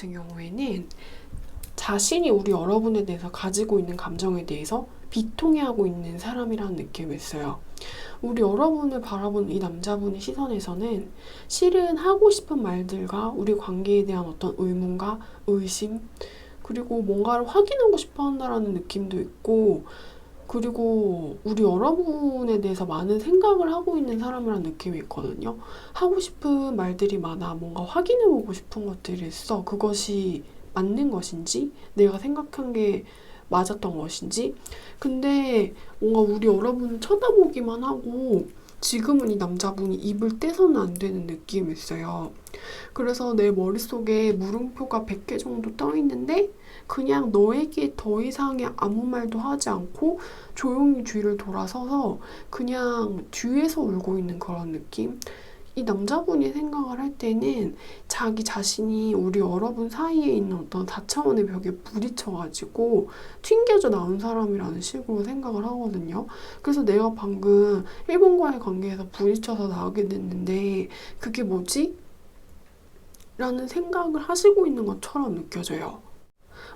같은 경우에는 자신이 우리 여러분에 대해서 가지고 있는 감정에 대해서 비통해하고 있는 사람이라는 느낌을 써요. 우리 여러분을 바라보는 이 남자분의 시선에서는 실은 하고 싶은 말들과 우리 관계에 대한 어떤 의문과 의심, 그리고 뭔가를 확인하고 싶어 한다라는 느낌도 있고, 그리고 우리 여러분에 대해서 많은 생각을 하고 있는 사람이라는 느낌이 있거든요. 하고 싶은 말들이 많아. 뭔가 확인해보고 싶은 것들이 있어. 그것이 맞는 것인지, 내가 생각한 게 맞았던 것인지. 근데 뭔가 우리 여러분을 쳐다보기만 하고 지금은 이 남자분이 입을 떼서는 안 되는 느낌이 있어요. 그래서 내 머릿속에 물음표가 100개 정도 떠 있는데 그냥 너에게 더 이상의 아무 말도 하지 않고 조용히 뒤를 돌아서서 그냥 뒤에서 울고 있는 그런 느낌? 이 남자분이 생각을 할 때는 자기 자신이 우리 여러분 사이에 있는 어떤 4차원의 벽에 부딪혀가지고 튕겨져 나온 사람이라는 식으로 생각을 하거든요. 그래서 내가 방금 일본과의 관계에서 부딪혀서 나오게 됐는데 그게 뭐지? 라는 생각을 하시고 있는 것처럼 느껴져요.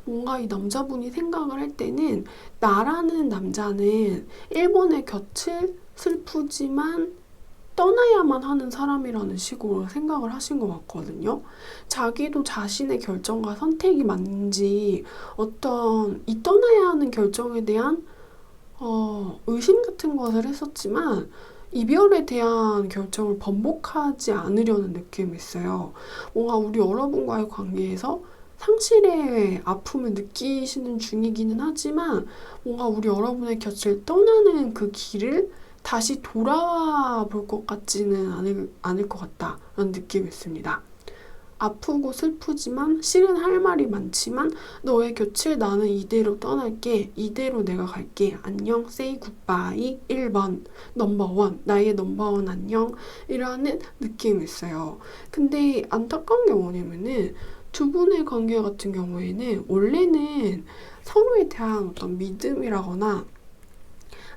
뭔가 이 남자분이 생각을 할 때는 나라는 남자는 일본의 곁을 슬프지만 떠나야만 하는 사람이라는 식으로 생각을 하신 것 같거든요. 자기도 자신의 결정과 선택이 맞는지 어떤 이 떠나야 하는 결정에 대한 의심 같은 것을 했었지만 이별에 대한 결정을 번복하지 않으려는 느낌이 있어요. 뭔가 우리 여러분과의 관계에서 상실의 아픔을 느끼시는 중이기는 하지만 뭔가 우리 여러분의 곁을 떠나는 그 길을 다시 돌아볼 것 같지는 않을 것 같다라는 느낌이 있습니다. 아프고 슬프지만 실은 할 말이 많지만 너의 곁을 나는 이대로 떠날게. 이대로 내가 갈게. 안녕. Say goodbye. 1번. 넘버원. 나의 넘버원 안녕. 이라는 느낌이 있어요. 근데 안타까운 게 뭐냐면은 두 분의 관계 같은 경우에는 원래는 서로에 대한 어떤 믿음이라거나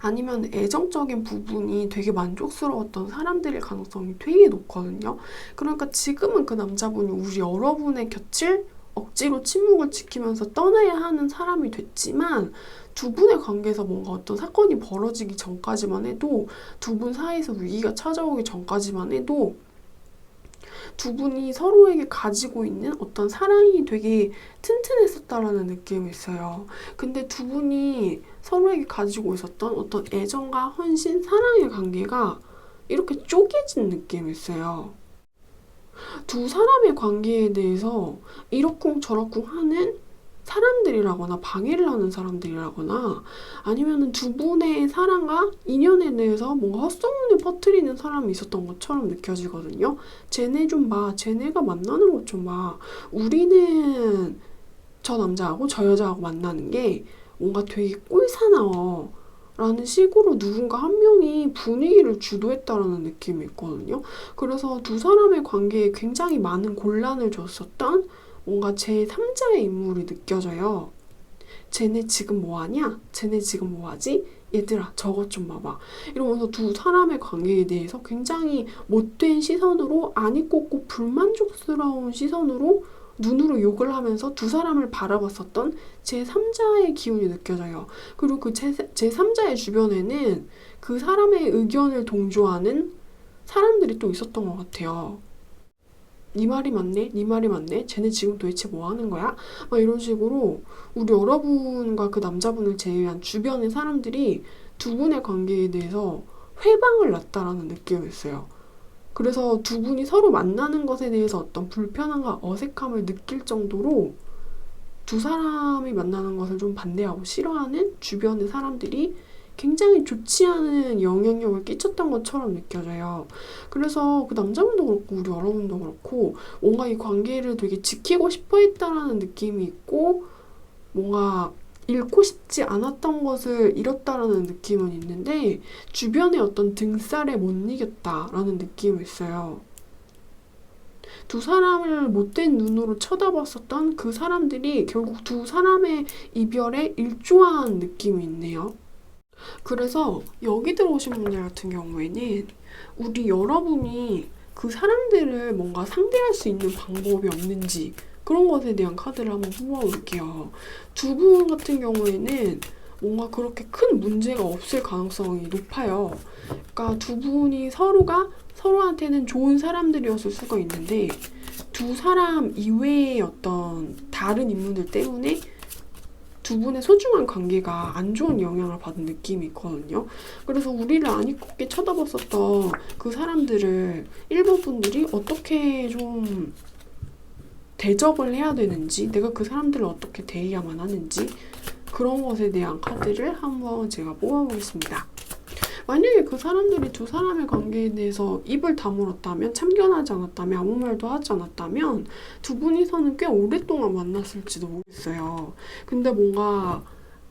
아니면 애정적인 부분이 되게 만족스러웠던 사람들일 가능성이 되게 높거든요. 그러니까 지금은 그 남자분이 우리 여러분의 곁을 억지로 침묵을 지키면서 떠나야 하는 사람이 됐지만 두 분의 관계에서 뭔가 어떤 사건이 벌어지기 전까지만 해도 두 분 사이에서 위기가 찾아오기 전까지만 해도 두 분이 서로에게 가지고 있는 어떤 사랑이 되게 튼튼했었다라는 느낌이 있어요. 근데 두 분이 서로에게 가지고 있었던 어떤 애정과 헌신, 사랑의 관계가 이렇게 쪼개진 느낌이 있어요. 두 사람의 관계에 대해서 이러쿵저러쿵 하는 사람들이라거나 방해를 하는 사람들이라거나 아니면은 두 분의 사랑과 인연에 대해서 뭔가 헛소문을 퍼뜨리는 사람이 있었던 것처럼 느껴지거든요. 쟤네 좀 봐. 쟤네가 만나는 것 좀 봐. 우리는 저 남자하고 저 여자하고 만나는 게 뭔가 되게 꼴사나워. 라는 식으로 누군가 한 명이 분위기를 주도했다라는 느낌이 있거든요. 그래서 두 사람의 관계에 굉장히 많은 곤란을 줬었던 뭔가 제3자의 인물이 느껴져요. 쟤네 지금 뭐하냐? 쟤네 지금 뭐하지? 얘들아 저것 좀 봐봐. 이러면서 두 사람의 관계에 대해서 굉장히 못된 시선으로 아니 꽂고 불만족스러운 시선으로 눈으로 욕을 하면서 두 사람을 바라봤었던 제3자의 기운이 느껴져요. 그리고 그 제3자의 주변에는 그 사람의 의견을 동조하는 사람들이 또 있었던 것 같아요. 네 말이 맞네? 네 말이 맞네? 쟤네 지금 도대체 뭐 하는 거야? 막 이런 식으로 우리 여러분과 그 남자분을 제외한 주변의 사람들이 두 분의 관계에 대해서 회방을 놨다라는 느낌이 있어요. 그래서 두 분이 서로 만나는 것에 대해서 어떤 불편함과 어색함을 느낄 정도로 두 사람이 만나는 것을 좀 반대하고 싫어하는 주변의 사람들이 굉장히 좋지 않은 영향력을 끼쳤던 것처럼 느껴져요. 그래서 그 남자분도 그렇고 우리 여러분도 그렇고 뭔가 이 관계를 되게 지키고 싶어 했다라는 느낌이 있고 뭔가 잃고 싶지 않았던 것을 잃었다라는 느낌은 있는데 주변의 어떤 등살에 못 이겼다라는 느낌이 있어요. 두 사람을 못된 눈으로 쳐다봤었던 그 사람들이 결국 두 사람의 이별에 일조한 느낌이 있네요. 그래서 여기 들어오신 분들 같은 경우에는 우리 여러분이 그 사람들을 뭔가 상대할 수 있는 방법이 없는지 그런 것에 대한 카드를 한번 뽑아볼게요. 두 분 같은 경우에는 뭔가 그렇게 큰 문제가 없을 가능성이 높아요. 그러니까 두 분이 서로한테는 좋은 사람들이었을 수가 있는데 두 사람 이외의 어떤 다른 인물들 때문에 두 분의 소중한 관계가 안 좋은 영향을 받은 느낌이 있거든요. 그래서 우리를 안 이쁘게 쳐다봤었던 그 사람들을 일본 분들이 어떻게 좀 대접을 해야 되는지, 내가 그 사람들을 어떻게 대해야만 하는지 그런 것에 대한 카드를 한번 제가 뽑아보겠습니다. 만약에 그 사람들이 두 사람의 관계에 대해서 입을 다물었다면, 참견하지 않았다면, 아무 말도 하지 않았다면 두 분이서는 꽤 오랫동안 만났을지도 모르겠어요. 근데 뭔가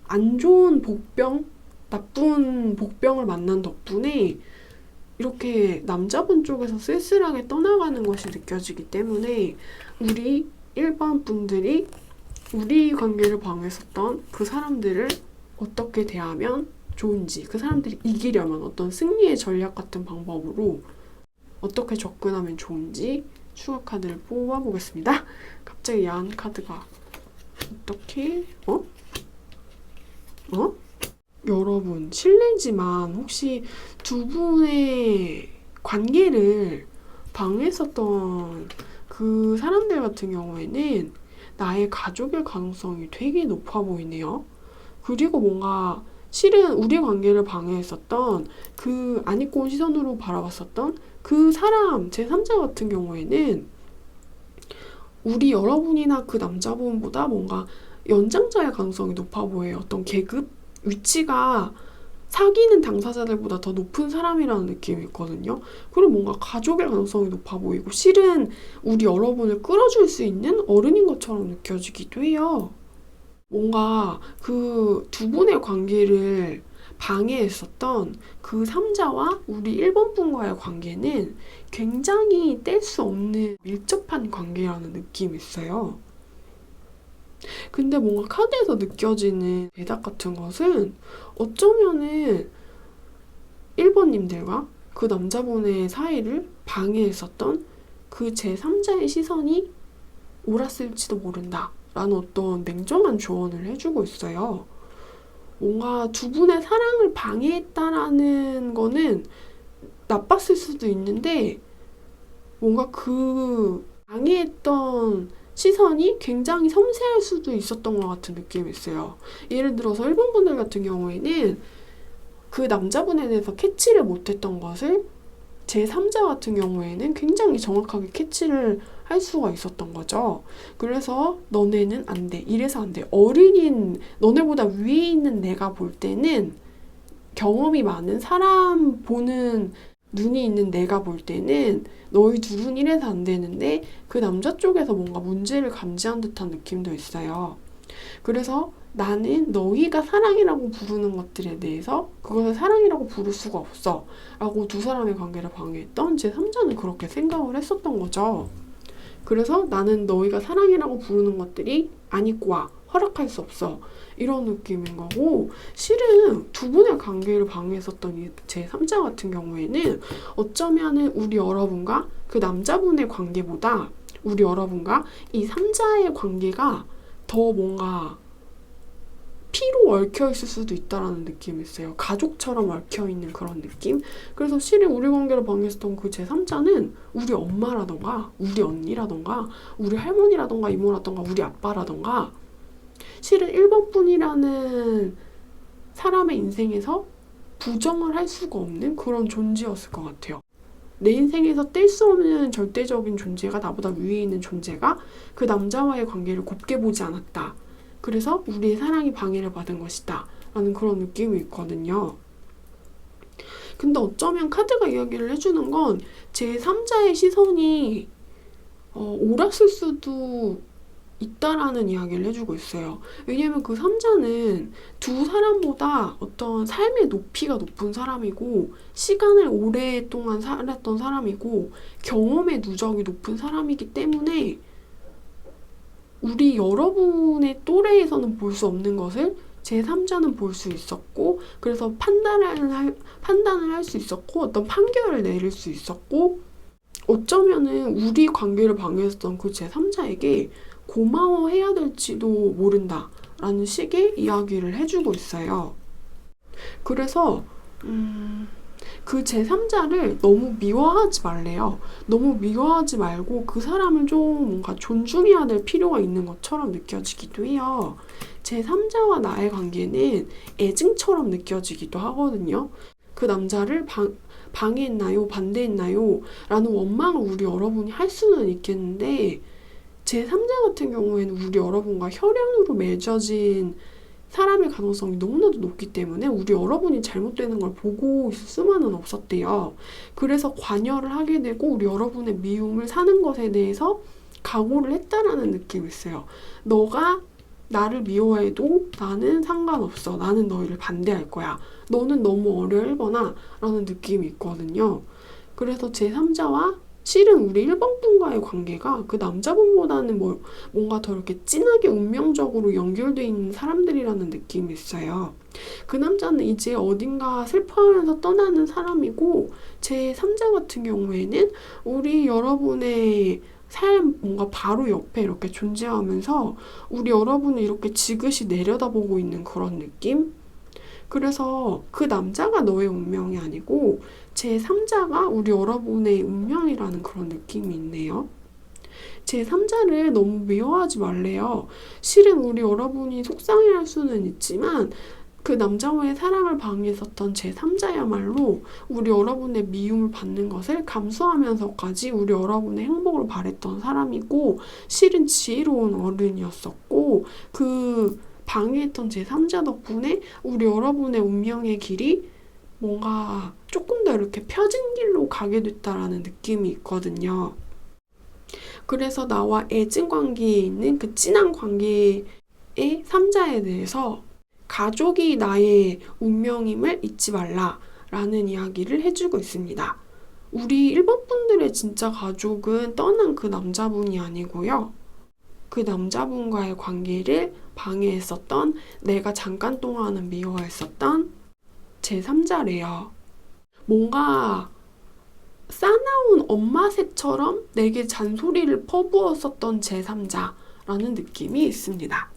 안 좋은 복병, 나쁜 복병을 만난 덕분에 이렇게 남자분 쪽에서 쓸쓸하게 떠나가는 것이 느껴지기 때문에 우리 일반 분들이 우리 관계를 방해했었던 그 사람들을 어떻게 대하면 좋은지, 그 사람들이 이기려면 어떤 승리의 전략 같은 방법으로 어떻게 접근하면 좋은지 추가 카드를 뽑아보겠습니다. 갑자기 야한 카드가 어떻게? 여러분, 실례지만 혹시 두 분의 관계를 방해했었던 그 사람들 같은 경우에는 나의 가족일 가능성이 되게 높아 보이네요. 그리고 뭔가 실은 우리 관계를 방해했었던 그 안 입고 온 시선으로 바라봤었던 그 사람, 제3자 같은 경우에는 우리 여러분이나 그 남자분보다 뭔가 연장자의 가능성이 높아 보여요. 어떤 계급, 위치가 사귀는 당사자들보다 더 높은 사람이라는 느낌이 있거든요. 그리고 뭔가 가족일 가능성이 높아 보이고 실은 우리 여러분을 끌어줄 수 있는 어른인 것처럼 느껴지기도 해요. 뭔가 그 두 분의 관계를 방해했었던 그 3자와 우리 1번 분과의 관계는 굉장히 뗄 수 없는 밀접한 관계라는 느낌이 있어요. 근데 뭔가 카드에서 느껴지는 대답 같은 것은 어쩌면은 1번님들과 그 남자분의 사이를 방해했었던 그 제3자의 시선이 옳았을지도 모른다 라는 어떤 냉정한 조언을 해주고 있어요. 뭔가 두 분의 사랑을 방해했다라는 거는 나빴을 수도 있는데 뭔가 그 방해했던 시선이 굉장히 섬세할 수도 있었던 것 같은 느낌이 있어요. 예를 들어서 일본 분들 같은 경우에는 그 남자분에 대해서 캐치를 못했던 것을 제3자 같은 경우에는 굉장히 정확하게 캐치를 할 수가 있었던 거죠. 그래서 너네는 안 돼. 이래서 안 돼. 어린인, 너네보다 위에 있는 내가 볼 때는 경험이 많은 사람 보는 눈이 있는 내가 볼 때는 너희 둘은 이래서 안 되는데 그 남자 쪽에서 뭔가 문제를 감지한 듯한 느낌도 있어요. 그래서 나는 너희가 사랑이라고 부르는 것들에 대해서 그것을 사랑이라고 부를 수가 없어 라고 두 사람의 관계를 방해했던 제3자는 그렇게 생각을 했었던 거죠. 그래서 나는 너희가 사랑이라고 부르는 것들이 아니꼬아 허락할 수 없어 이런 느낌인 거고 실은 두 분의 관계를 방해했었던 이 제3자 같은 경우에는 어쩌면은 우리 여러분과 그 남자분의 관계보다 우리 여러분과 이 3자의 관계가 더 뭔가 피로 얽혀있을 수도 있다라는 느낌이 있어요. 가족처럼 얽혀있는 그런 느낌? 그래서 실은 우리 관계를 방해했던 그 제3자는 우리 엄마라던가 우리 언니라던가 우리 할머니라던가 이모라던가 우리 아빠라던가 실은 1번 분이라는 사람의 인생에서 부정을 할 수가 없는 그런 존재였을 것 같아요. 내 인생에서 뗄 수 없는 절대적인 존재가 나보다 위에 있는 존재가 그 남자와의 관계를 곱게 보지 않았다. 그래서 우리의 사랑이 방해를 받은 것이다 라는 그런 느낌이 있거든요. 근데 어쩌면 카드가 이야기를 해주는 건 제3자의 시선이 옳았을 수도 있다라는 이야기를 해주고 있어요. 왜냐면 그 3자는 두 사람보다 어떤 삶의 높이가 높은 사람이고 시간을 오랫동안 살았던 사람이고 경험의 누적이 높은 사람이기 때문에 우리 여러분의 또래에서는 볼 수 없는 것을 제3자는 볼 수 있었고 그래서 판단을 할 수 있었고 어떤 판결을 내릴 수 있었고 어쩌면은 우리 관계를 방해했던 그 제3자에게 고마워해야 될지도 모른다 라는 식의 이야기를 해주고 있어요. 그래서 그 제3자를 너무 미워하지 말래요. 너무 미워하지 말고 그 사람을 좀 뭔가 존중해야 될 필요가 있는 것처럼 느껴지기도 해요. 제3자와 나의 관계는 애증처럼 느껴지기도 하거든요. 그 남자를 방해했나요? 반대했나요? 라는 원망을 우리 여러분이 할 수는 있겠는데 제3자 같은 경우에는 우리 여러분과 혈연으로 맺어진 사람의 가능성이 너무나도 높기 때문에 우리 여러분이 잘못되는 걸 보고 있을 수만은 없었대요. 그래서 관여를 하게 되고 우리 여러분의 미움을 사는 것에 대해서 각오를 했다라는 느낌이 있어요. 너가 나를 미워해도 나는 상관없어. 나는 너희를 반대할 거야. 너는 너무 어려 1번아 라는 느낌이 있거든요. 그래서 제3자와 실은 우리 1번 분과의 관계가 그 남자분보다는 뭔가 더 이렇게 진하게 운명적으로 연결되어 있는 사람들이라는 느낌이 있어요. 그 남자는 이제 어딘가 슬퍼하면서 떠나는 사람이고 제 3자 같은 경우에는 우리 여러분의 삶 뭔가 바로 옆에 이렇게 존재하면서 우리 여러분을 이렇게 지그시 내려다보고 있는 그런 느낌? 그래서 그 남자가 너의 운명이 아니고 제3자가 우리 여러분의 운명이라는 그런 느낌이 있네요. 제3자를 너무 미워하지 말래요. 실은 우리 여러분이 속상해할 수는 있지만 그 남자와의 사랑을 방해했었던 제3자야말로 우리 여러분의 미움을 받는 것을 감수하면서까지 우리 여러분의 행복을 바랬던 사람이고 실은 지혜로운 어른이었었고 그 방해했던 제3자 덕분에 우리 여러분의 운명의 길이 뭔가 조금 더 이렇게 펴진 길로 가게 됐다라는 느낌이 있거든요. 그래서 나와 애증 관계에 있는 그 진한 관계의 3자에 대해서 가족이 나의 운명임을 잊지 말라라는 이야기를 해주고 있습니다. 우리 1번 분들의 진짜 가족은 떠난 그 남자분이 아니고요. 그 남자분과의 관계를 방해했었던 내가 잠깐 동안은 미워했었던 제3자래요. 뭔가 싸나운 엄마색처럼 내게 잔소리를 퍼부었었던 제3자라는 느낌이 있습니다.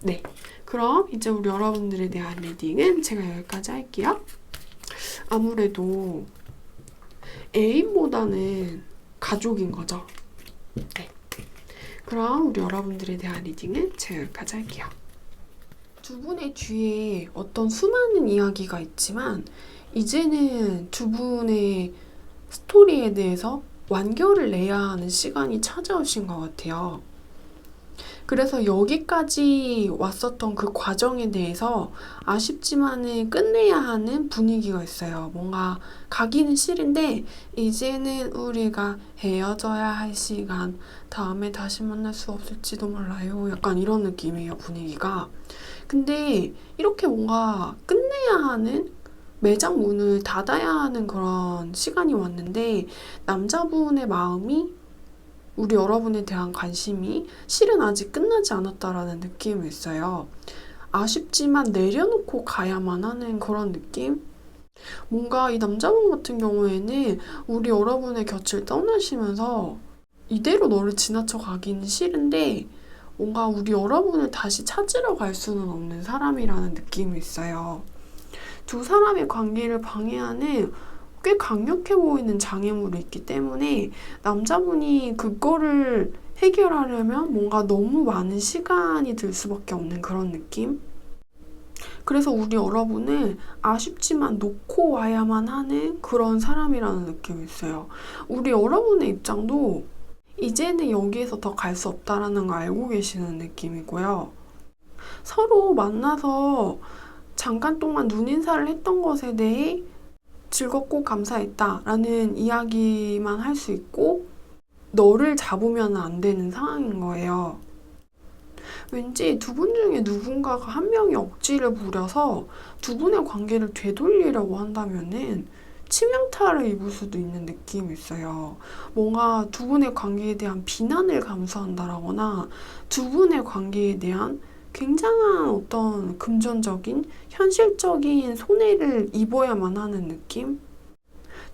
네, 그럼 이제 우리 여러분들에 대한 리딩은 제가 여기까지 할게요. 아무래도 애인보다는 가족인 거죠. 네. 그럼 우리 여러분들에 대한 리딩은 제가 여기까지 할게요. 두 분의 뒤에 어떤 수많은 이야기가 있지만 이제는 두 분의 스토리에 대해서 완결을 내야 하는 시간이 찾아오신 것 같아요. 그래서 여기까지 왔었던 그 과정에 대해서 아쉽지만은 끝내야 하는 분위기가 있어요. 뭔가 가기는 싫은데 이제는 우리가 헤어져야 할 시간, 다음에 다시 만날 수 없을지도 몰라요. 약간 이런 느낌이에요, 분위기가. 근데 이렇게 뭔가 끝내야 하는 매장 문을 닫아야 하는 그런 시간이 왔는데 남자분의 마음이 우리 여러분에 대한 관심이 실은 아직 끝나지 않았다라는 느낌이 있어요. 아쉽지만 내려놓고 가야만 하는 그런 느낌? 뭔가 이 남자분 같은 경우에는 우리 여러분의 곁을 떠나시면서 이대로 너를 지나쳐 가기는 싫은데 뭔가 우리 여러분을 다시 찾으러 갈 수는 없는 사람이라는 느낌이 있어요. 두 사람의 관계를 방해하는 꽤 강력해 보이는 장애물이 있기 때문에 남자분이 그거를 해결하려면 뭔가 너무 많은 시간이 들 수밖에 없는 그런 느낌? 그래서 우리 여러분을 아쉽지만 놓고 와야만 하는 그런 사람이라는 느낌이 있어요. 우리 여러분의 입장도 이제는 여기에서 더 갈 수 없다라는 걸 알고 계시는 느낌이고요. 서로 만나서 잠깐 동안 눈인사를 했던 것에 대해 즐겁고 감사했다라는 이야기만 할 수 있고 너를 잡으면 안 되는 상황인 거예요. 왠지 두 분 중에 누군가가 한 명이 억지를 부려서 두 분의 관계를 되돌리려고 한다면은 치명타를 입을 수도 있는 느낌이 있어요. 뭔가 두 분의 관계에 대한 비난을 감수한다라거나 두 분의 관계에 대한 굉장한 어떤 금전적인, 현실적인 손해를 입어야만 하는 느낌?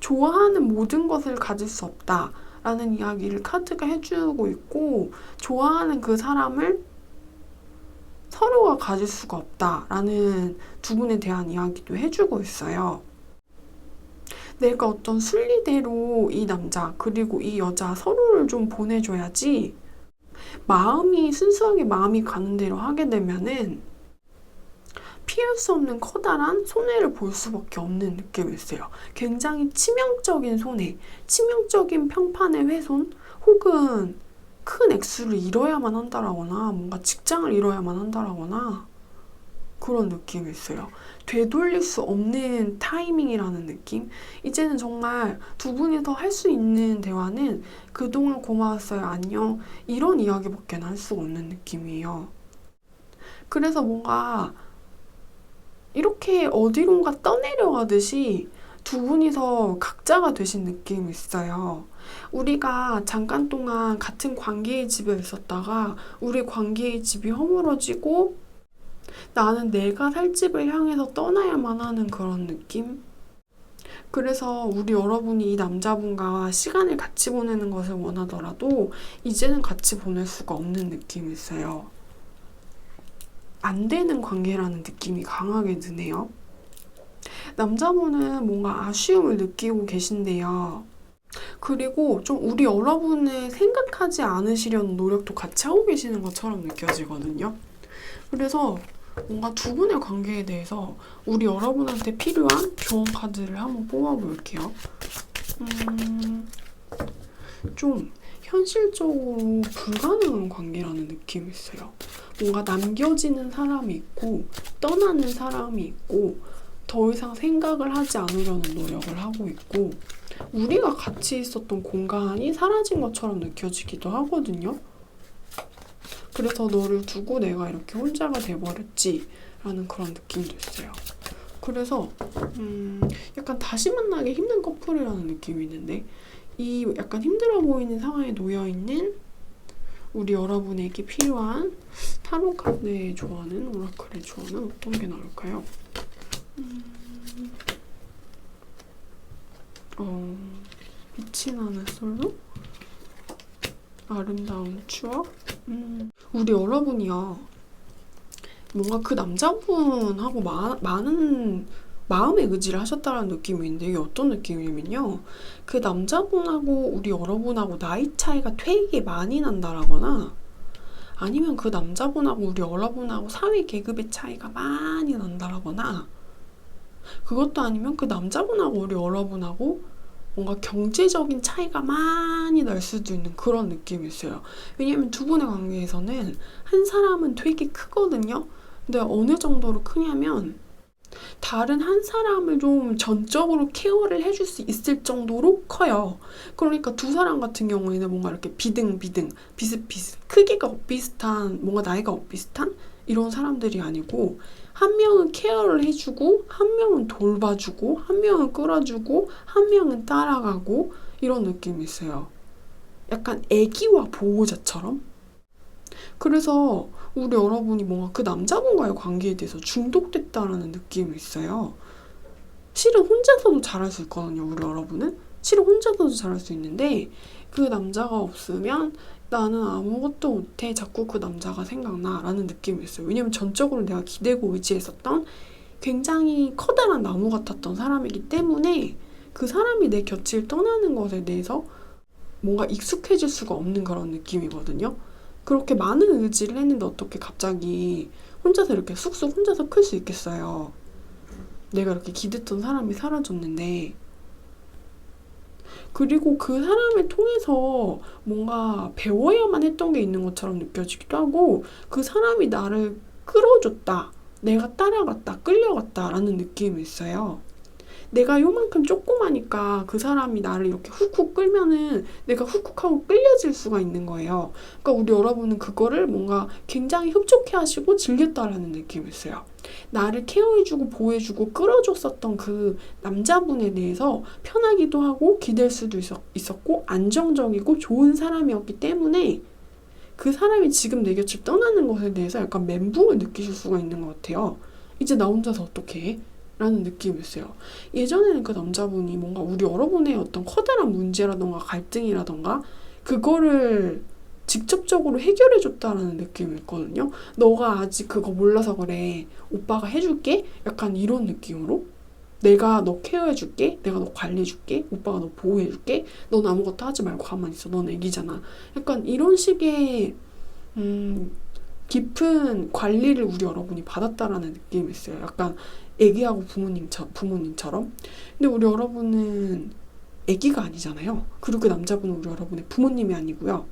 좋아하는 모든 것을 가질 수 없다 라는 이야기를 카드가 해주고 있고, 좋아하는 그 사람을 서로가 가질 수가 없다라는 두 분에 대한 이야기도 해주고 있어요. 내가 어떤 순리대로 이 남자 그리고 이 여자 서로를 좀 보내줘야지, 마음이 순수하게 마음이 가는 대로 하게 되면은 피할 수 없는 커다란 손해를 볼 수밖에 없는 느낌이 있어요. 굉장히 치명적인 손해, 치명적인 평판의 훼손, 혹은 큰 액수를 잃어야만 한다라거나 뭔가 직장을 잃어야만 한다라거나 그런 느낌이 있어요. 되돌릴 수 없는 타이밍이라는 느낌? 이제는 정말 두 분이서 할 수 있는 대화는 그동안 고마웠어요, 안녕, 이런 이야기밖에 할 수가 없는 느낌이에요. 그래서 뭔가 이렇게 어디론가 떠내려가듯이 두 분이서 각자가 되신 느낌이 있어요. 우리가 잠깐 동안 같은 관계의 집에 있었다가 우리 관계의 집이 허물어지고 나는 내가 살 집을 향해서 떠나야만 하는 그런 느낌? 그래서 우리 여러분이 이 남자분과 시간을 같이 보내는 것을 원하더라도 이제는 같이 보낼 수가 없는 느낌이 있어요. 안 되는 관계라는 느낌이 강하게 드네요. 남자분은 뭔가 아쉬움을 느끼고 계신데요. 그리고 좀 우리 여러분을 생각하지 않으시려는 노력도 같이 하고 계시는 것처럼 느껴지거든요. 그래서 뭔가 두 분의 관계에 대해서 우리 여러분한테 필요한 조언 카드를 한번 뽑아볼게요. 좀 현실적으로 불가능한 관계라는 느낌이 있어요. 뭔가 남겨지는 사람이 있고 떠나는 사람이 있고 더 이상 생각을 하지 않으려는 노력을 하고 있고 우리가 같이 있었던 공간이 사라진 것처럼 느껴지기도 하거든요. 그래서 너를 두고 내가 이렇게 혼자가 돼버렸지 라는 그런 느낌도 있어요. 그래서 약간 다시 만나기 힘든 커플이라는 느낌이 있는데 이 약간 힘들어 보이는 상황에 놓여있는 우리 여러분에게 필요한 타로 카드의 조언은, 오라클의 조언은 어떤 게 나올까요? 빛이 나는 솔로? 아름다운 추억? 우리 여러분이요, 뭔가 그 남자분하고 많은 마음의 의지를 하셨다는 느낌이 있는데 이게 어떤 느낌이냐면요, 그 남자분하고 우리 여러분하고 나이 차이가 되게 많이 난다라거나 아니면 그 남자분하고 우리 여러분하고 사회 계급의 차이가 많이 난다라거나 그것도 아니면 그 남자분하고 우리 여러분하고 뭔가 경제적인 차이가 많이 날 수도 있는 그런 느낌이 있어요. 왜냐면 두 분의 관계에서는 한 사람은 되게 크거든요. 근데 어느 정도로 크냐면 다른 한 사람을 좀 전적으로 케어를 해줄 수 있을 정도로 커요. 그러니까 두 사람 같은 경우에는 뭔가 이렇게 비등비등, 비슷비슷, 크기가 비슷한, 뭔가 나이가 비슷한 이런 사람들이 아니고 한 명은 케어를 해주고 한 명은 돌봐주고 한 명은 끌어주고 한 명은 따라가고 이런 느낌이 있어요. 약간 애기와 보호자처럼? 그래서 우리 여러분이 뭔가 그 남자분과의 관계에 대해서 중독됐다라는 느낌이 있어요. 실은 혼자서도 잘할 수 있거든요, 우리 여러분은. 실은 혼자서도 잘할 수 있는데 그 남자가 없으면 나는 아무것도 못해, 자꾸 그 남자가 생각나 라는 느낌이 있어요. 왜냐면 전적으로 내가 기대고 의지했었던 굉장히 커다란 나무 같았던 사람이기 때문에 그 사람이 내 곁을 떠나는 것에 대해서 뭔가 익숙해질 수가 없는 그런 느낌이거든요. 그렇게 많은 의지를 했는데 어떻게 갑자기 혼자서 이렇게 쑥쑥 혼자서 클 수 있겠어요. 내가 이렇게 기댔던 사람이 사라졌는데. 그리고 그 사람을 통해서 뭔가 배워야만 했던 게 있는 것처럼 느껴지기도 하고 그 사람이 나를 끌어줬다, 내가 따라갔다, 끌려갔다 라는 느낌이 있어요. 내가 요만큼 조그마니까 그 사람이 나를 이렇게 훅훅 끌면은 내가 훅훅하고 끌려질 수가 있는 거예요. 그러니까 우리 여러분은 그거를 뭔가 굉장히 흡족해 하시고 즐겼다라는 느낌이 있어요. 나를 케어해주고 보호해주고 끌어줬었던 그 남자분에 대해서 편하기도 하고 기댈 수도 있었고 안정적이고 좋은 사람이었기 때문에 그 사람이 지금 내 곁을 떠나는 것에 대해서 약간 멘붕을 느끼실 수가 있는 것 같아요. 이제 나 혼자서 어떻게 해? 라는 느낌이 있어요. 예전에는 그 남자분이 뭔가 우리 여러분의 어떤 커다란 문제라던가 갈등이라던가 그거를 직접적으로 해결해줬다라는 느낌이 있거든요. 너가 아직 그거 몰라서 그래. 오빠가 해줄게? 약간 이런 느낌으로. 내가 너 케어해줄게. 내가 너 관리해줄게. 오빠가 너 보호해줄게. 넌 아무것도 하지 말고 가만히 있어. 넌 애기잖아. 약간 이런 식의 깊은 관리를 우리 여러분이 받았다라는 느낌이 있어요. 약간 애기하고 부모님처럼. 근데 우리 여러분은 애기가 아니잖아요. 그리고 그 남자분은 우리 여러분의 부모님이 아니고요.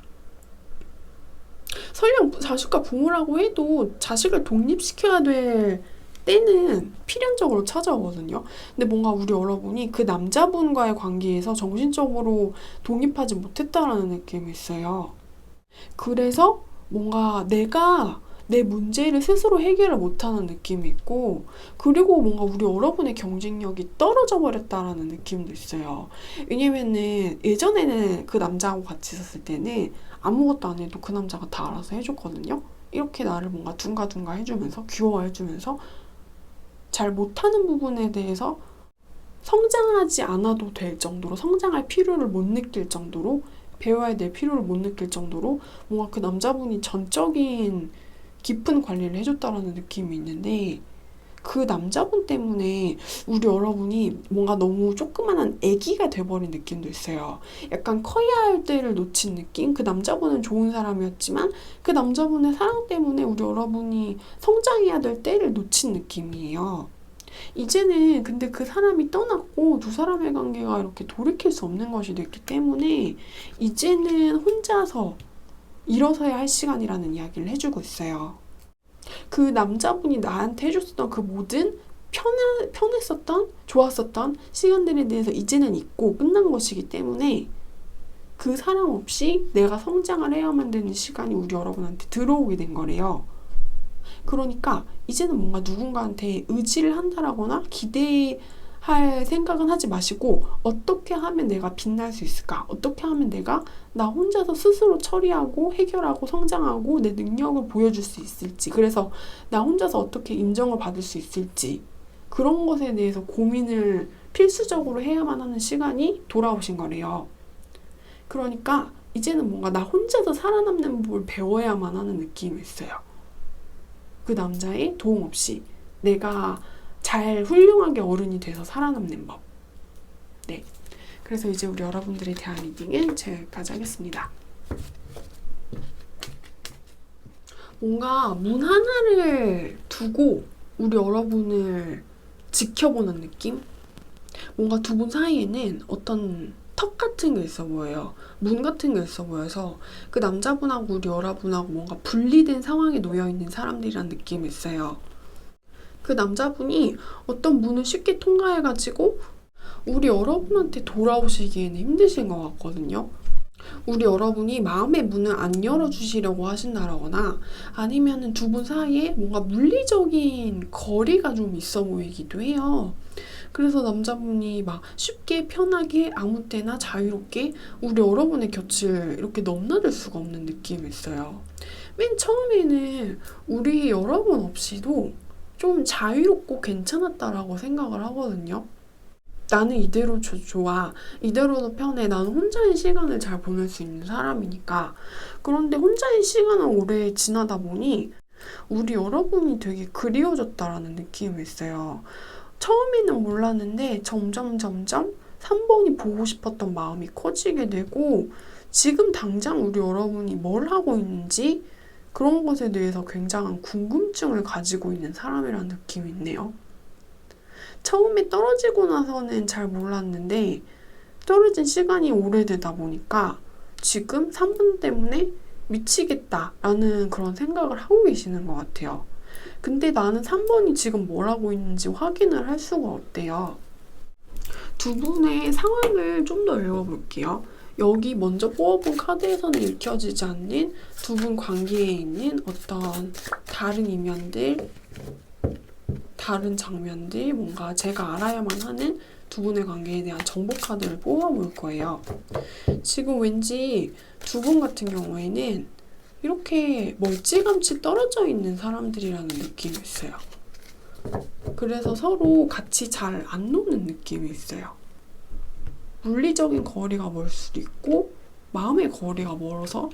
설령 자식과 부모라고 해도 자식을 독립시켜야 될 때는 필연적으로 찾아오거든요. 근데 뭔가 우리 여러분이 그 남자분과의 관계에서 정신적으로 독립하지 못했다라는 느낌이 있어요. 그래서 뭔가 내가 내 문제를 스스로 해결을 못하는 느낌이 있고, 그리고 뭔가 우리 여러분의 경쟁력이 떨어져 버렸다라는 느낌도 있어요. 왜냐면은 예전에는 그 남자하고 같이 있었을 때는 아무것도 안 해도 그 남자가 다 알아서 해줬거든요. 이렇게 나를 뭔가 둥가둥가 해주면서 귀여워해주면서 잘 못하는 부분에 대해서 성장하지 않아도 될 정도로, 성장할 필요를 못 느낄 정도로, 배워야 될 필요를 못 느낄 정도로 뭔가 그 남자분이 전적인 깊은 관리를 해줬다라는 느낌이 있는데, 그 남자분 때문에 우리 여러분이 뭔가 너무 조그만한 아기가 돼버린 느낌도 있어요. 약간 커야 할 때를 놓친 느낌? 그 남자분은 좋은 사람이었지만 그 남자분의 사랑 때문에 우리 여러분이 성장해야 될 때를 놓친 느낌이에요. 이제는 근데 그 사람이 떠났고 두 사람의 관계가 이렇게 돌이킬 수 없는 것이 됐기 때문에 이제는 혼자서 일어서야 할 시간이라는 이야기를 해주고 있어요. 그 남자분이 나한테 해줬었던 그 모든 편했었던, 좋았었던 시간들에 대해서 이제는 잊고 끝난 것이기 때문에 그 사람 없이 내가 성장을 해야만 되는 시간이 우리 여러분한테 들어오게 된 거래요. 그러니까 이제는 뭔가 누군가한테 의지를 한다라거나 기대할 생각은 하지 마시고, 어떻게 하면 내가 빛날 수 있을까? 어떻게 하면 내가 나 혼자서 스스로 처리하고 해결하고 성장하고 내 능력을 보여줄 수 있을지, 그래서 나 혼자서 어떻게 인정을 받을 수 있을지, 그런 것에 대해서 고민을 필수적으로 해야만 하는 시간이 돌아오신 거래요. 그러니까 이제는 뭔가 나 혼자서 살아남는 법을 배워야만 하는 느낌이 있어요. 그 남자의 도움 없이 내가 잘 훌륭하게 어른이 돼서 살아남는 법. 네. 그래서 이제 우리 여러분들에 대한 리딩은 여기까지 하겠습니다. 뭔가 문 하나를 두고 우리 여러분을 지켜보는 느낌? 뭔가 두 분 사이에는 어떤 턱 같은 게 있어 보여요. 문 같은 게 있어 보여서 그 남자분하고 우리 여러분하고 뭔가 분리된 상황에 놓여 있는 사람들이란 느낌이 있어요. 그 남자분이 어떤 문을 쉽게 통과해가지고 우리 여러분한테 돌아오시기에는 힘드신 것 같거든요. 우리 여러분이 마음의 문을 안 열어주시려고 하신다거나 아니면 두 분 사이에 뭔가 물리적인 거리가 좀 있어 보이기도 해요. 그래서 남자분이 막 쉽게 편하게 아무 때나 자유롭게 우리 여러분의 곁을 이렇게 넘나들 수가 없는 느낌이 있어요. 맨 처음에는 우리 여러분 없이도 좀 자유롭고 괜찮았다라고 생각을 하거든요. 나는 이대로 좋아. 이대로도 편해. 나는 혼자인 시간을 잘 보낼 수 있는 사람이니까. 그런데 혼자인 시간을 오래 지나다 보니 우리 여러분이 되게 그리워졌다라는 느낌이 있어요. 처음에는 몰랐는데 점점 3번이 보고 싶었던 마음이 커지게 되고, 지금 당장 우리 여러분이 뭘 하고 있는지 그런 것에 대해서 굉장한 궁금증을 가지고 있는 사람이라는 느낌이 있네요. 처음에 떨어지고 나서는 잘 몰랐는데 떨어진 시간이 오래되다 보니까 지금 3분 때문에 미치겠다라는 그런 생각을 하고 계시는 것 같아요. 근데 나는 3번이 지금 뭘 하고 있는지 확인을 할 수가 없대요. 두 분의 상황을 좀 더 읽어볼게요. 여기 먼저 뽑아본 카드에서는 읽혀지지 않는 두 분 관계에 있는 어떤 다른 이면들, 다른 장면들, 뭔가 제가 알아야만 하는 두 분의 관계에 대한 정보 카드를 뽑아볼 거예요. 지금 왠지 두 분 같은 경우에는 이렇게 멀찌감치 떨어져 있는 사람들이라는 느낌이 있어요. 그래서 서로 같이 잘 안 노는 느낌이 있어요. 물리적인 거리가 멀 수도 있고 마음의 거리가 멀어서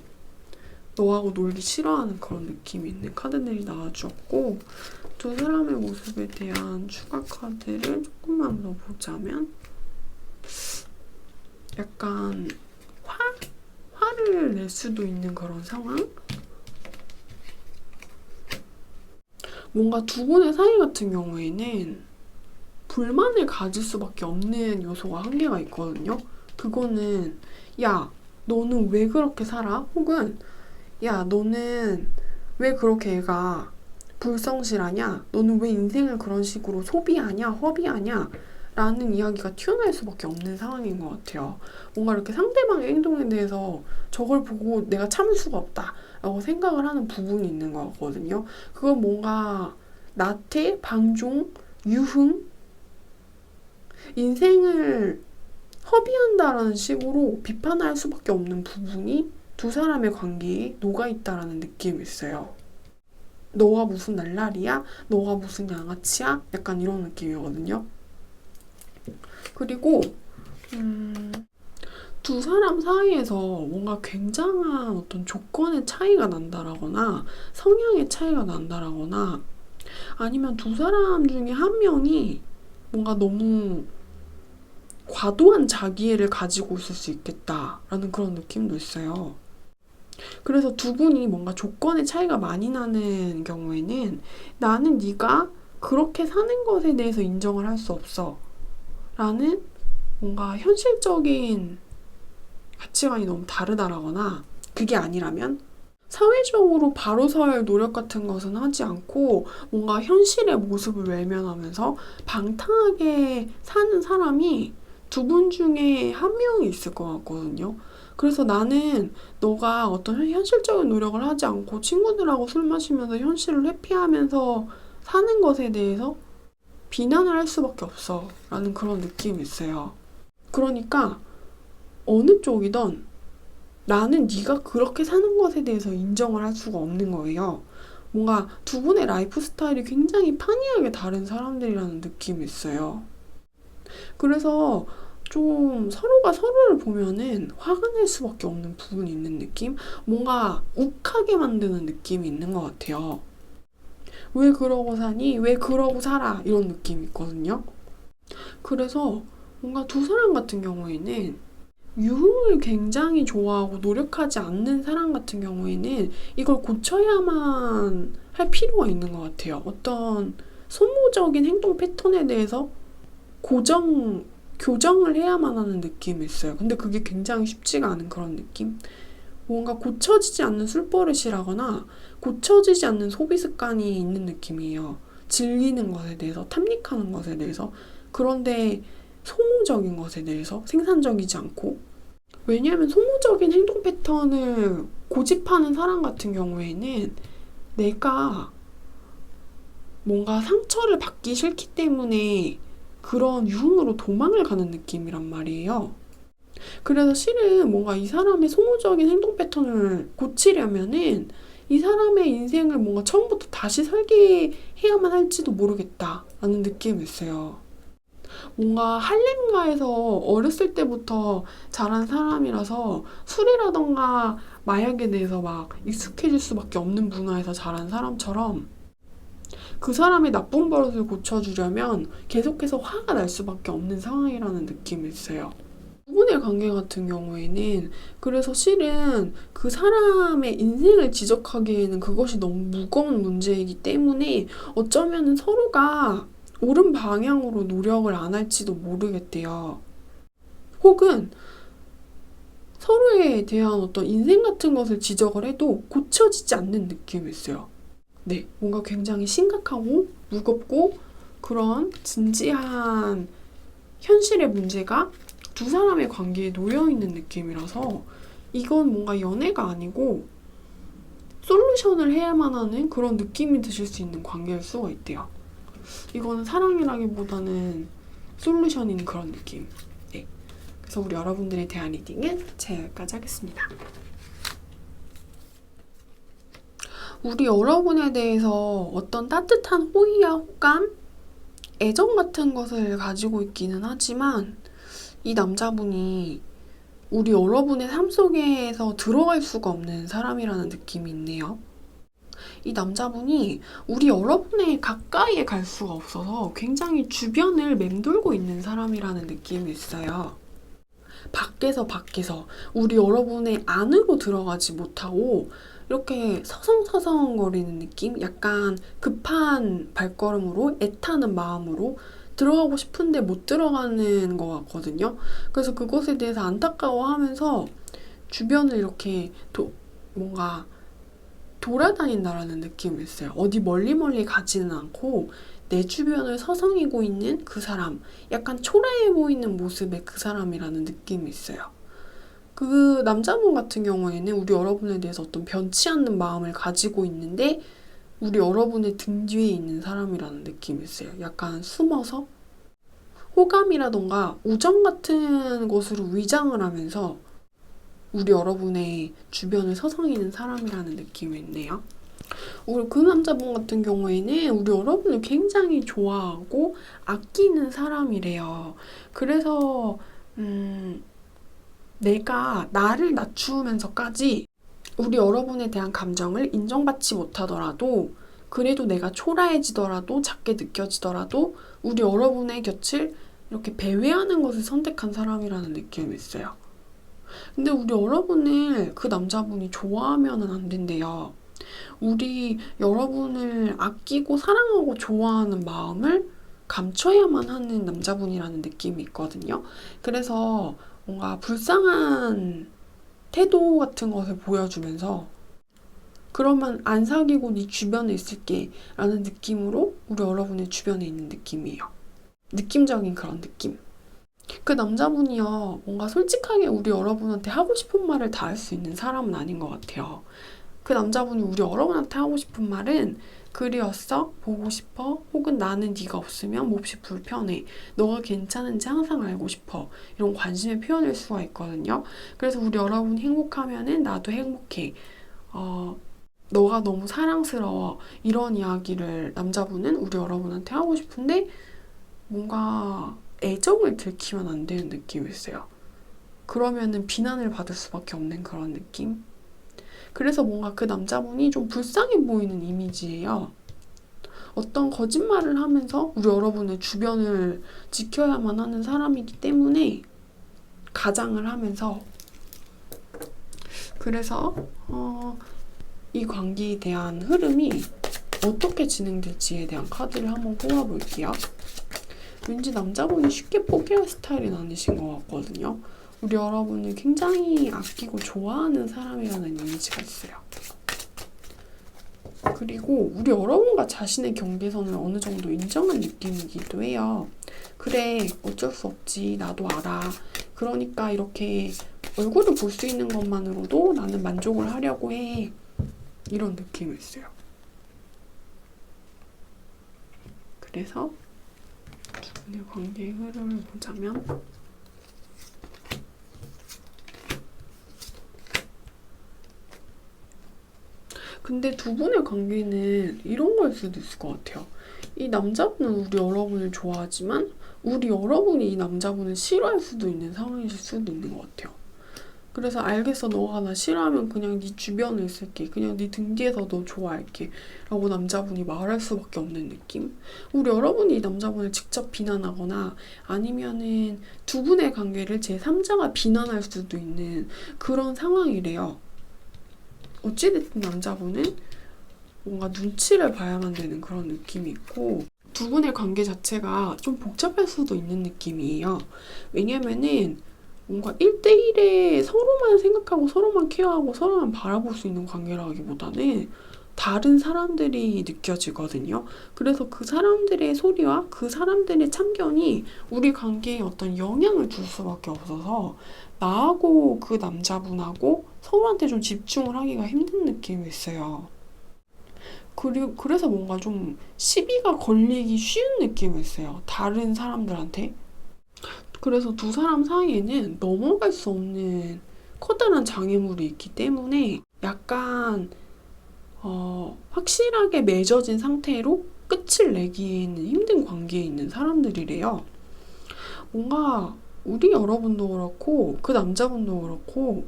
너하고 놀기 싫어하는 그런 느낌이 있는 카드들이 나와주었고, 두 사람의 모습에 대한 추가 카드를 조금만 더 보자면 약간 화를 낼 수도 있는 그런 상황? 뭔가 두 분의 사이 같은 경우에는 불만을 가질 수밖에 없는 요소가 한 개가 있거든요. 그거는 야, 너는 왜 그렇게 살아? 혹은 야, 너는 왜 그렇게 애가 불성실하냐? 너는 왜 인생을 그런 식으로 소비하냐? 허비하냐? 라는 이야기가 튀어나올 수밖에 없는 상황인 것 같아요. 뭔가 이렇게 상대방의 행동에 대해서 저걸 보고 내가 참을 수가 없다 라고 생각을 하는 부분이 있는 것 같거든요. 그건 뭔가 나태, 방종, 유흥, 인생을 허비한다라는 식으로 비판할 수밖에 없는 부분이 두 사람의 관계에 녹아있다라는 느낌이 있어요. 너가 무슨 날라리야? 너가 무슨 양아치야? 약간 이런 느낌이거든요. 그리고 두 사람 사이에서 뭔가 굉장한 어떤 조건의 차이가 난다라거나 성향의 차이가 난다라거나 아니면 두 사람 중에 한 명이 뭔가 너무 과도한 자기애를 가지고 있을 수 있겠다라는 그런 느낌도 있어요. 그래서 두 분이 뭔가 조건의 차이가 많이 나는 경우에는 나는 네가 그렇게 사는 것에 대해서 인정을 할 수 없어 라는 뭔가 현실적인 가치관이 너무 다르다라거나, 그게 아니라면 사회적으로 바로 설 노력 같은 것은 하지 않고 뭔가 현실의 모습을 외면하면서 방탕하게 사는 사람이 두 분 중에 한 명이 있을 것 같거든요. 그래서 나는 너가 어떤 현실적인 노력을 하지 않고 친구들하고 술 마시면서 현실을 회피하면서 사는 것에 대해서 비난을 할 수밖에 없어 라는 그런 느낌이 있어요. 그러니까 어느 쪽이든 나는 네가 그렇게 사는 것에 대해서 인정을 할 수가 없는 거예요. 뭔가 두 분의 라이프 스타일이 굉장히 판이하게 다른 사람들이라는 느낌이 있어요. 그래서 좀 서로가 서로를 보면은 화가 날 수밖에 없는 부분이 있는 느낌? 뭔가 욱하게 만드는 느낌이 있는 것 같아요. 왜 그러고 사니? 왜 그러고 살아? 이런 느낌이 있거든요. 그래서 뭔가 두 사람 같은 경우에는 유흥을 굉장히 좋아하고 노력하지 않는 사람 같은 경우에는 이걸 고쳐야만 할 필요가 있는 것 같아요. 어떤 소모적인 행동 패턴에 대해서 교정을 해야만 하는 느낌이 있어요. 근데 그게 굉장히 쉽지가 않은 그런 느낌? 뭔가 고쳐지지 않는 술버릇이라거나 고쳐지지 않는 소비 습관이 있는 느낌이에요. 즐기는 것에 대해서, 탐닉하는 것에 대해서. 그런데 소모적인 것에 대해서 생산적이지 않고, 왜냐하면 소모적인 행동 패턴을 고집하는 사람 같은 경우에는 내가 뭔가 상처를 받기 싫기 때문에 그런 유흥으로 도망을 가는 느낌이란 말이에요. 그래서 실은 뭔가 이 사람의 소모적인 행동 패턴을 고치려면은 이 사람의 인생을 뭔가 처음부터 다시 설계해야만 할지도 모르겠다라는 느낌이 있어요. 뭔가 할렘가에서 어렸을 때부터 자란 사람이라서 술이라던가 마약에 대해서 막 익숙해질 수밖에 없는 문화에서 자란 사람처럼 그 사람의 나쁜 버릇을 고쳐주려면 계속해서 화가 날 수밖에 없는 상황이라는 느낌이 있어요. 부부의 관계 같은 경우에는 그래서 실은 그 사람의 인생을 지적하기에는 그것이 너무 무거운 문제이기 때문에 어쩌면 서로가 옳은 방향으로 노력을 안 할지도 모르겠대요. 혹은 서로에 대한 어떤 인생 같은 것을 지적을 해도 고쳐지지 않는 느낌이 있어요. 네, 뭔가 굉장히 심각하고 무겁고 그런 진지한 현실의 문제가 두 사람의 관계에 놓여있는 느낌이라서 이건 뭔가 연애가 아니고 솔루션을 해야만 하는 그런 느낌이 드실 수 있는 관계일 수가 있대요. 이거는 사랑이라기보다는 솔루션인 그런 느낌. 네. 그래서 우리 여러분들의 대한 리딩은 제가 여기까지 하겠습니다. 우리 여러분에 대해서 어떤 따뜻한 호의와 호감, 애정 같은 것을 가지고 있기는 하지만 이 남자분이 우리 여러분의 삶 속에서 들어갈 수가 없는 사람이라는 느낌이 있네요. 이 남자분이 우리 여러분의 가까이에 갈 수가 없어서 굉장히 주변을 맴돌고 있는 사람이라는 느낌이 있어요. 밖에서 우리 여러분의 안으로 들어가지 못하고 이렇게 서성서성거리는 느낌? 약간 급한 발걸음으로 애타는 마음으로 들어가고 싶은데 못 들어가는 것 같거든요. 그래서 그것에 대해서 안타까워하면서 주변을 이렇게 뭔가 돌아다닌다라는 느낌이 있어요. 어디 멀리 가지는 않고 내 주변을 서성이고 있는 그 사람, 약간 초라해 보이는 모습의 그 사람이라는 느낌이 있어요. 그 남자분 같은 경우에는 우리 여러분에 대해서 어떤 변치 않는 마음을 가지고 있는데 우리 여러분의 등 뒤에 있는 사람이라는 느낌이 있어요. 약간 숨어서 호감이라던가 우정 같은 것으로 위장을 하면서 우리 여러분의 주변을 서성이는 사람이라는 느낌이 있네요. 그 남자분 같은 경우에는 우리 여러분을 굉장히 좋아하고 아끼는 사람이래요. 그래서 내가 나를 낮추면서까지 우리 여러분에 대한 감정을 인정받지 못하더라도 그래도 내가 초라해지더라도 작게 느껴지더라도 우리 여러분의 곁을 이렇게 배회하는 것을 선택한 사람이라는 느낌이 있어요. 근데 우리 여러분을 그 남자분이 좋아하면은 안 된대요. 우리 여러분을 아끼고 사랑하고 좋아하는 마음을 감춰야만 하는 남자분이라는 느낌이 있거든요. 그래서 뭔가 불쌍한 태도 같은 것을 보여주면서 그러면 안 사귀고 네 주변에 있을게 라는 느낌으로 우리 여러분의 주변에 있는 느낌이에요. 느낌적인 그런 느낌. 그 남자분이요, 뭔가 솔직하게 우리 여러분한테 하고 싶은 말을 다 할 수 있는 사람은 아닌 것 같아요. 그 남자분이 우리 여러분한테 하고 싶은 말은 그리웠어? 보고 싶어? 혹은 나는 네가 없으면 몹시 불편해. 너가 괜찮은지 항상 알고 싶어. 이런 관심의 표현일 수가 있거든요. 그래서 우리 여러분이 행복하면은 나도 행복해. 너가 너무 사랑스러워. 이런 이야기를 남자분은 우리 여러분한테 하고 싶은데 뭔가 애정을 들키면 안 되는 느낌이 있어요. 그러면은 비난을 받을 수밖에 없는 그런 느낌? 그래서 뭔가 그 남자분이 좀 불쌍해 보이는 이미지예요. 어떤 거짓말을 하면서 우리 여러분의 주변을 지켜야만 하는 사람이기 때문에 가장을 하면서 그래서 이 관계에 대한 흐름이 어떻게 진행될지에 대한 카드를 한번 뽑아볼게요. 왠지 남자분이 쉽게 포기할 스타일은 아니신 것 같거든요. 우리 여러분을 굉장히 아끼고 좋아하는 사람이라는 이미지가 있어요. 그리고 우리 여러분과 자신의 경계선을 어느 정도 인정한 느낌이기도 해요. 그래, 어쩔 수 없지. 나도 알아. 그러니까 이렇게 얼굴을 볼 수 있는 것만으로도 나는 만족을 하려고 해. 이런 느낌이 있어요. 그래서 두 분의 관계의 흐름을 보자면 근데 두 분의 관계는 이런 걸 수도 있을 것 같아요. 이 남자분은 우리 여러분을 좋아하지만 우리 여러분이 이 남자분을 싫어할 수도 있는 상황이실 수도 있는 것 같아요. 그래서 알겠어, 너가 나 싫어하면 그냥 네 주변에 있을게. 그냥 네 등 뒤에서 너 좋아할게. 라고 남자분이 말할 수밖에 없는 느낌? 우리 여러분이 이 남자분을 직접 비난하거나 아니면은 두 분의 관계를 제3자가 비난할 수도 있는 그런 상황이래요. 어찌됐든 남자분은 뭔가 눈치를 봐야만 되는 그런 느낌이 있고 두 분의 관계 자체가 좀 복잡할 수도 있는 느낌이에요. 왜냐면은 뭔가 1대1에 서로만 생각하고 서로만 케어하고 서로만 바라볼 수 있는 관계라기보다는 다른 사람들이 느껴지거든요. 그래서 그 사람들의 소리와 그 사람들의 참견이 우리 관계에 어떤 영향을 줄 수밖에 없어서 나하고 그 남자분하고 서로한테 좀 집중을 하기가 힘든 느낌이 있어요. 그래서 뭔가 좀 시비가 걸리기 쉬운 느낌이 있어요. 다른 사람들한테. 그래서 두 사람 사이에는 넘어갈 수 없는 커다란 장애물이 있기 때문에 약간 확실하게 맺어진 상태로 끝을 내기에는 힘든 관계에 있는 사람들이래요. 뭔가 우리 여러분도 그렇고 그 남자분도 그렇고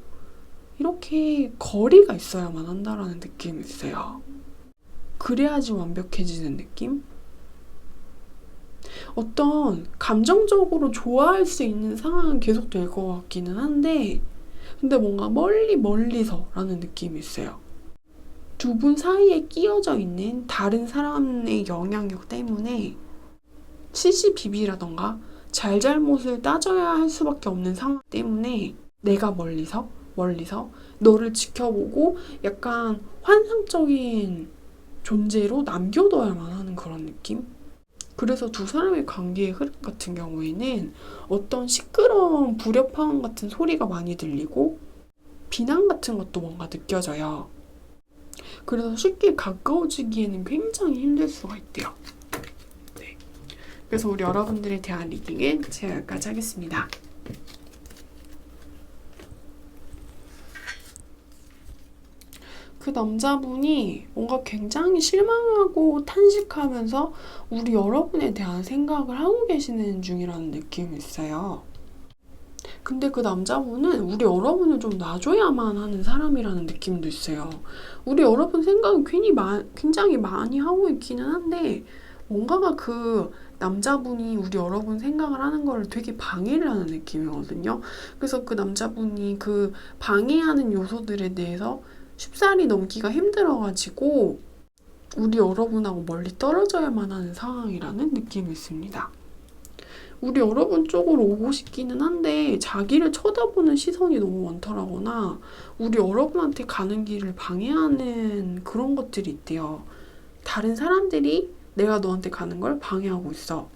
이렇게 거리가 있어야만 한다라는 느낌이 있어요. 그래야지 완벽해지는 느낌? 어떤 감정적으로 좋아할 수 있는 상황은 계속 될 것 같기는 한데 근데 뭔가 멀리서라는 느낌이 있어요. 두 분 사이에 끼어져 있는 다른 사람의 영향력 때문에 시시비비라던가 잘잘못을 따져야 할 수밖에 없는 상황 때문에 내가 멀리서 너를 지켜보고 약간 환상적인 존재로 남겨둬야만 하는 그런 느낌? 그래서 두 사람의 관계의 흐름 같은 경우에는 어떤 시끄러운 불협화음 같은 소리가 많이 들리고 비난 같은 것도 뭔가 느껴져요. 그래서 쉽게 가까워지기에는 굉장히 힘들 수가 있대요. 네. 그래서 우리 여러분들에 대한 리딩은 제가 여기까지 하겠습니다. 그 남자분이 뭔가 굉장히 실망하고 탄식하면서 우리 여러분에 대한 생각을 하고 계시는 중이라는 느낌이 있어요. 근데 그 남자분은 우리 여러분을 좀 놔줘야만 하는 사람이라는 느낌도 있어요. 우리 여러분 생각은 굉장히 많이 하고 있기는 한데 뭔가가 그 남자분이 우리 여러분 생각을 하는 걸 되게 방해를 하는 느낌이거든요. 그래서 그 남자분이 그 방해하는 요소들에 대해서 쉽사리 넘기가 힘들어가지고 우리 여러분하고 멀리 떨어져야만 하는 상황이라는 느낌이 있습니다. 우리 여러분 쪽으로 오고 싶기는 한데 자기를 쳐다보는 시선이 너무 많더라거나 우리 여러분한테 가는 길을 방해하는 그런 것들이 있대요. 다른 사람들이 내가 너한테 가는 걸 방해하고 있어.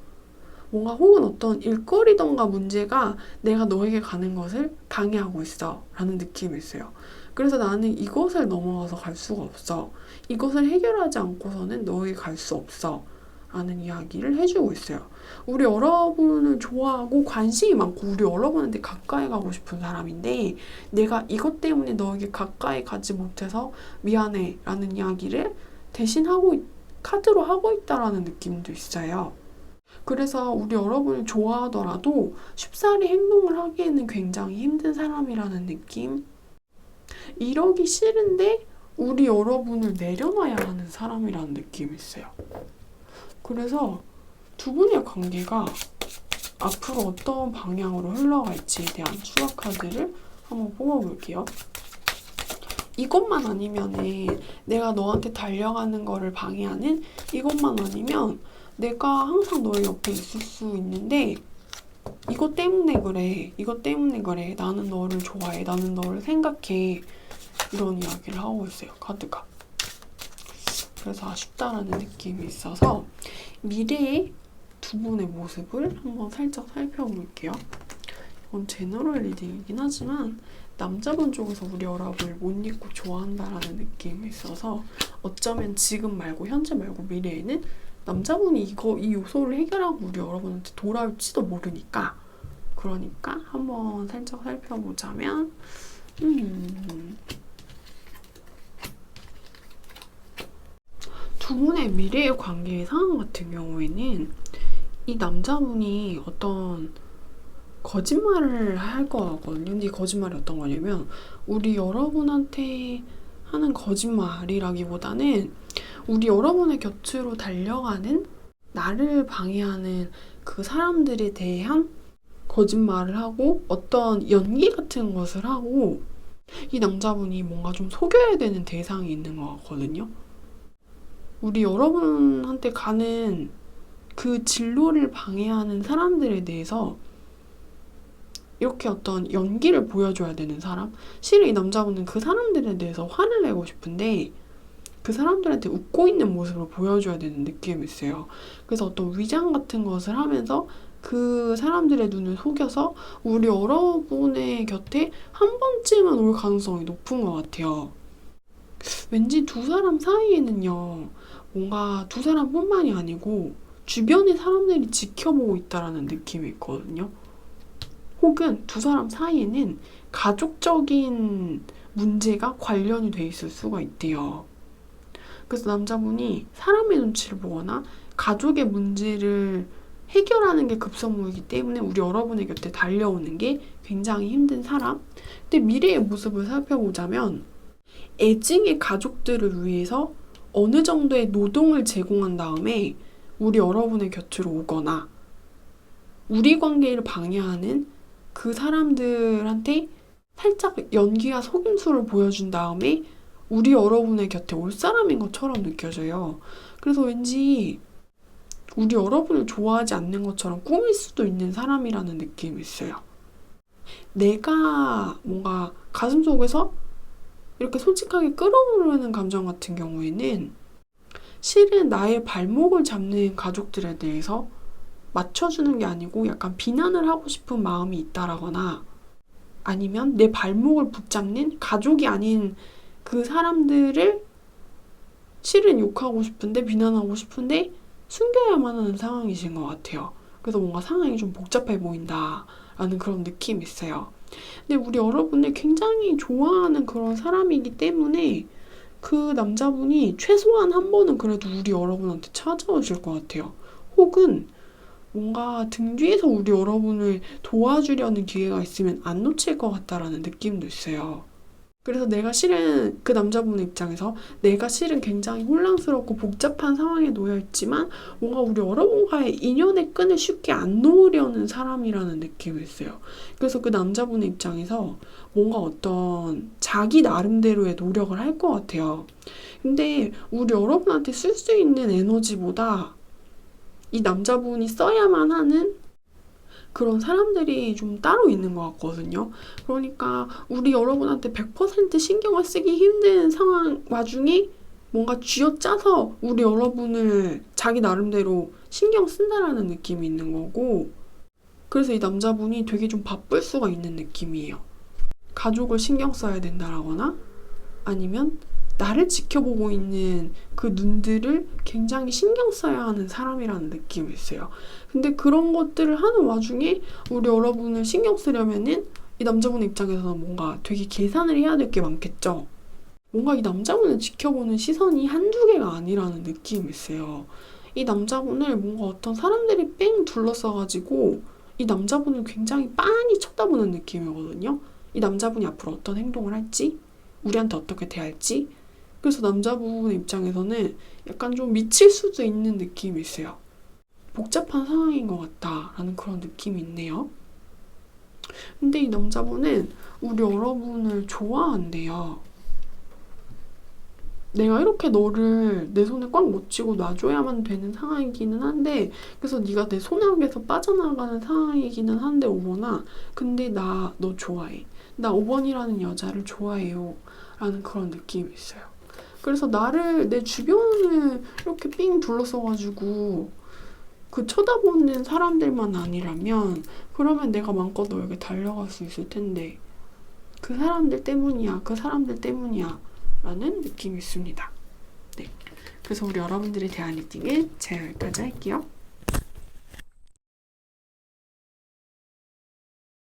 뭔가 혹은 어떤 일거리던가 문제가 내가 너에게 가는 것을 방해하고 있어 라는 느낌이 있어요. 그래서 나는 이것을 넘어가서 갈 수가 없어. 이것을 해결하지 않고서는 너에게 갈 수 없어 라는 이야기를 해주고 있어요. 우리 여러분을 좋아하고 관심이 많고 우리 여러분한테 가까이 가고 싶은 사람인데 내가 이것 때문에 너에게 가까이 가지 못해서 미안해 라는 이야기를 대신 카드로 하고 있다라는 느낌도 있어요. 그래서 우리 여러분을 좋아하더라도 쉽사리 행동을 하기에는 굉장히 힘든 사람이라는 느낌? 이러기 싫은데 우리 여러분을 내려놔야 하는 사람이라는 느낌이 있어요. 그래서 두 분의 관계가 앞으로 어떤 방향으로 흘러갈지에 대한 추억 카드를 한번 뽑아볼게요. 이것만 아니면은 내가 너한테 달려가는 거를 방해하는 이것만 아니면 내가 항상 너의 옆에 있을 수 있는데 이것 때문에 그래 나는 너를 좋아해 나는 너를 생각해 이런 이야기를 하고 있어요. 카드가. 그래서 아쉽다라는 느낌이 있어서 미래의 두 분의 모습을 한번 살짝 살펴볼게요. 이건 제너럴 리딩이긴 하지만 남자분 쪽에서 우리 여러분을 못 잊고 좋아한다라는 느낌이 있어서 어쩌면 지금 말고 현재 말고 미래에는 남자분이 이 요소를 해결하고 우리 여러분한테 돌아올지도 모르니까 그러니까 한번 살짝 살펴보자면 두 분의 미래의 관계의 상황 같은 경우에는 이 남자분이 어떤 거짓말을 할 것 같거든요. 근데 이 거짓말이 어떤 거냐면 우리 여러분한테 하는 거짓말이라기보다는 우리 여러분의 곁으로 달려가는 나를 방해하는 그 사람들에 대한 거짓말을 하고 어떤 연기 같은 것을 하고 이 남자분이 뭔가 좀 속여야 되는 대상이 있는 것 같거든요. 우리 여러분한테 가는 그 진로를 방해하는 사람들에 대해서 이렇게 어떤 연기를 보여줘야 되는 사람? 실은 이 남자분은 그 사람들에 대해서 화를 내고 싶은데 그 사람들한테 웃고 있는 모습을 보여줘야 되는 느낌이 있어요. 그래서 어떤 위장 같은 것을 하면서 그 사람들의 눈을 속여서 우리 여러분의 곁에 한 번쯤은 올 가능성이 높은 것 같아요. 왠지 두 사람 사이에는요, 뭔가 두 사람뿐만이 아니고 주변의 사람들이 지켜보고 있다라는 느낌이 있거든요. 혹은 두 사람 사이에는 가족적인 문제가 관련이 돼 있을 수가 있대요. 그래서 남자분이 사람의 눈치를 보거나 가족의 문제를 해결하는 게 급선무이기 때문에 우리 여러분의 곁에 달려오는 게 굉장히 힘든 사람. 근데 미래의 모습을 살펴보자면 애증의 가족들을 위해서 어느 정도의 노동을 제공한 다음에 우리 여러분의 곁으로 오거나 우리 관계를 방해하는 그 사람들한테 살짝 연기와 속임수를 보여준 다음에 우리 여러분의 곁에 올 사람인 것처럼 느껴져요. 그래서 왠지 우리 여러분을 좋아하지 않는 것처럼 꾸밀 수도 있는 사람이라는 느낌이 있어요. 내가 뭔가 가슴속에서 이렇게 솔직하게 끌어오르는 감정 같은 경우에는 실은 나의 발목을 잡는 가족들에 대해서 맞춰주는 게 아니고 약간 비난을 하고 싶은 마음이 있다라거나 아니면 내 발목을 붙잡는 가족이 아닌 그 사람들을 실은 욕하고 싶은데 비난하고 싶은데 숨겨야만 하는 상황이신 것 같아요. 그래서 뭔가 상황이 좀 복잡해 보인다라는 그런 느낌이 있어요. 근데 우리 여러분을 굉장히 좋아하는 그런 사람이기 때문에 그 남자분이 최소한 한 번은 그래도 우리 여러분한테 찾아오실 것 같아요. 혹은 뭔가 등 뒤에서 우리 여러분을 도와주려는 기회가 있으면 안 놓칠 것 같다라는 느낌도 있어요. 그래서 내가 실은 그 남자분의 입장에서 내가 실은 굉장히 혼란스럽고 복잡한 상황에 놓여 있지만 뭔가 우리 여러분과의 인연의 끈을 쉽게 안 놓으려는 사람이라는 느낌이 있어요. 그래서 그 남자분의 입장에서 뭔가 어떤 자기 나름대로의 노력을 할 것 같아요. 근데 우리 여러분한테 쓸 수 있는 에너지보다 이 남자분이 써야만 하는 그런 사람들이 좀 따로 있는 것 같거든요. 그러니까 우리 여러분한테 100% 신경을 쓰기 힘든 상황 와중에 뭔가 쥐어짜서 우리 여러분을 자기 나름대로 신경 쓴다라는 느낌이 있는 거고, 그래서 이 남자분이 되게 좀 바쁠 수가 있는 느낌이에요. 가족을 신경 써야 된다라거나 아니면 나를 지켜보고 있는 그 눈들을 굉장히 신경 써야 하는 사람이라는 느낌이 있어요. 근데 그런 것들을 하는 와중에 우리 여러분을 신경 쓰려면은 이 남자분의 입장에서는 뭔가 되게 계산을 해야 될 게 많겠죠. 뭔가 이 남자분을 지켜보는 시선이 한두 개가 아니라는 느낌이 있어요. 이 남자분을 뭔가 어떤 사람들이 뺑 둘러싸가지고 이 남자분을 굉장히 빤히 쳐다보는 느낌이거든요. 이 남자분이 앞으로 어떤 행동을 할지, 우리한테 어떻게 대할지. 그래서 남자분의 입장에서는 약간 좀 미칠 수도 있는 느낌이 있어요. 복잡한 상황인 것 같다라는 그런 느낌이 있네요. 근데 이 남자분은 우리 여러분을 좋아한대요. 내가 이렇게 너를 내 손에 꽉 못 쥐고 놔줘야만 되는 상황이기는 한데, 그래서 네가 내 손아귀에서 빠져나가는 상황이기는 한데 5번아, 근데 나 너 좋아해. 나 5번이라는 여자를 좋아해요. 라는 그런 느낌이 있어요. 그래서 나를 내 주변을 이렇게 삥 둘러싸가지고 그 쳐다보는 사람들만 아니라면 그러면 내가 마음껏 너에게 달려갈 수 있을 텐데 그 사람들 때문이야, 그 사람들 때문이야 라는 느낌이 있습니다. 네, 그래서 우리 여러분들의 대화 리딩은 제가 여기까지 할게요.